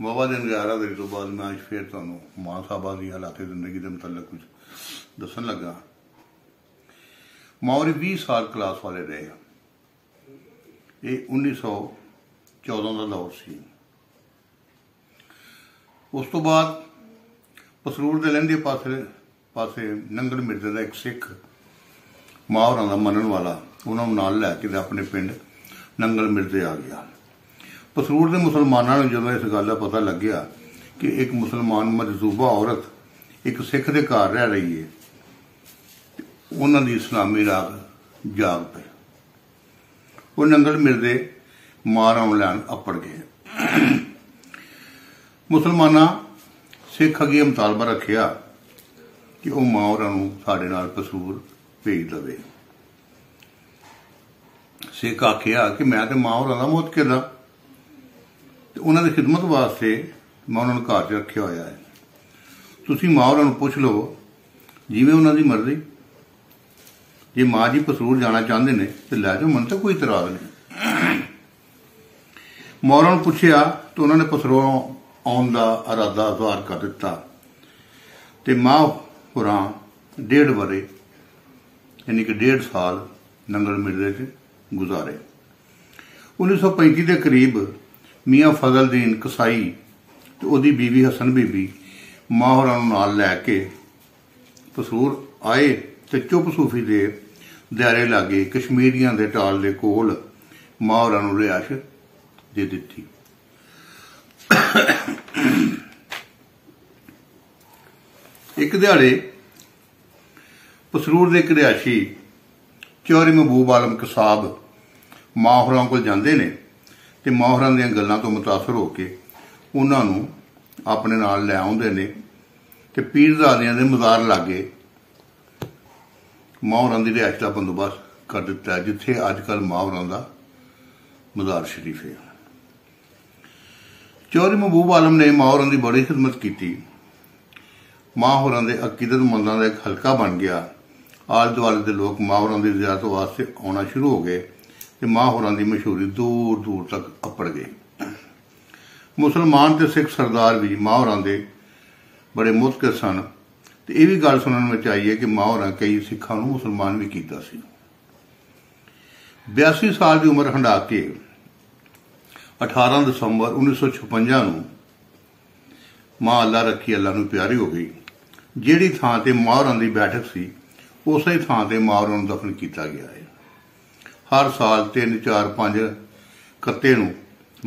बाबा दिन 11 दिन तो बाद मैं अज फिर तुहानूं मां साहबा की हालात जिंदगी के मुतलक कुछ दसन लगा। मौरी 20 साल क्लास वाले रहे। ये 1914 का दौर सी। उस तो बाद पसरूर के लहंदे पासे नंगल मिर्जे का एक सिख मां होरां दा मनन वाला उन्होंने नाल लैके अपने पिंड नंगल मिर्जे आ गया। पसरूर के मुसलमानों को जो इस गल का पता लग्या कि एक मुसलमान मजजूबा औरत एक सिख के घर रह रही है, उन्होंने इस्लामी राग जाग पे वो नंगल मिर्जे मार आउण लैन अपड़ गए। मुसलमाना सिख अगे मुतालबा रखिया कि वह मां होरां नूं साडे नाल पसरूर भेज दवे। सिख आखिया कि मैं तो मां होरां दा मुतकिर हाँ, उन्होंने खिदमत वास्ते मैं उन्होंने घर च रखा होया है। तुसीं मां होरां नूं पुछ लवो जिवें उन्हां दी मर्जी। जे मां जी पसरूर जाना चाहते ने तो लै जाओ, मन तो कोई इतराज नहीं। मां होरां नूं पुछया तो उन्होंने पसरूर आउण दा इरादा ज़ाहिर कर दिता ते मां होरां 1.5 वरे यानी कि 1.5 साल नंगल मिर्जे च गुजारे। 1935 के करीब मियाँ फजलदीन कसाई तो उहदी बीवी हसन बीबी मां होरां नूं नाल लैके पसरूर आए ते चुप सूफी दे दायरे लागे कश्मीरियां दे टाल दे कोल मां होरां नूं रिहाइश दे दित्ती। एक दिहाड़े पसरूर दे एक रिहायशी चौधरी महबूब आलम कसाब मां होरां कोल जांदे ने ते मां होरां दीयां गल्लां तो मुतासर होके उन्हां नूं अपने नाल लै आउंदे ने ते पीरज़ादियां दे मज़ार लागे मां होरां दी रिहाइश का बंदोबस्त कर दिता है, जिथे अजकल मां होरां दा मज़ार शरीफ है। चौधरी महबूब आलम ने मां होरां दी बड़ी खिदमत की। मां होरां दे अकीदतमंदां दा एक हलका बन गया। आले दुआले के लोग मां होरां दी ज़ियारत वास्ते आउणा शुरू हो गए ते मां होरां दी मशहूरी दूर दूर तक अपड़ गई। मुसलमान ते सिख सरदार भी मां होरां दे बड़े मुतकिर सन ते यह भी गल सुनने में आई है कि मां होरां कई सिखां नूं मुसलमान भी कीता सी। 82 साल की उम्र हंडा के 18 दिसंबर 1956 नूं मां अल्लाह रखी अल्लाह नूं प्यारी हो गई। जिहड़ी थां ते मां होरां दी बैठक सी उस थां ते मां होरां नूं दफन किया गया है। हर साल 3, 4, 5 कत्ते नूं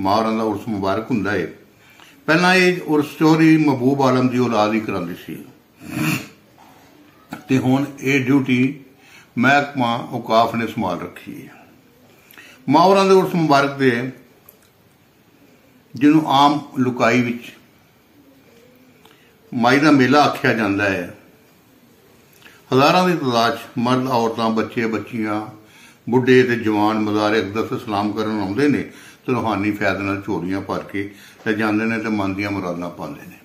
मां होरां दा उर्स मुबारक हुंदा है। पहलां ये उर्स चौधरी महबूब आलम की औलाद ही करांदी सी ते हुण ये ड्यूटी महकमा औकाफ ने संभाल रखी है। मां होरां दे उर्स मुबारक दे जिन्हों आम लुकाई विच माई का मेला आख्या जाता है, हज़ारां की तादाद मर्द औरतां बच्चे बच्चियां बुढ़े ते जवान मज़ारे अक़दस ते सलाम करन आउंदे ने ते रूहानी फैज़ नाल झोलियां भर के ले जांदे ने ते मन दीयां मुरादां पांदे ने।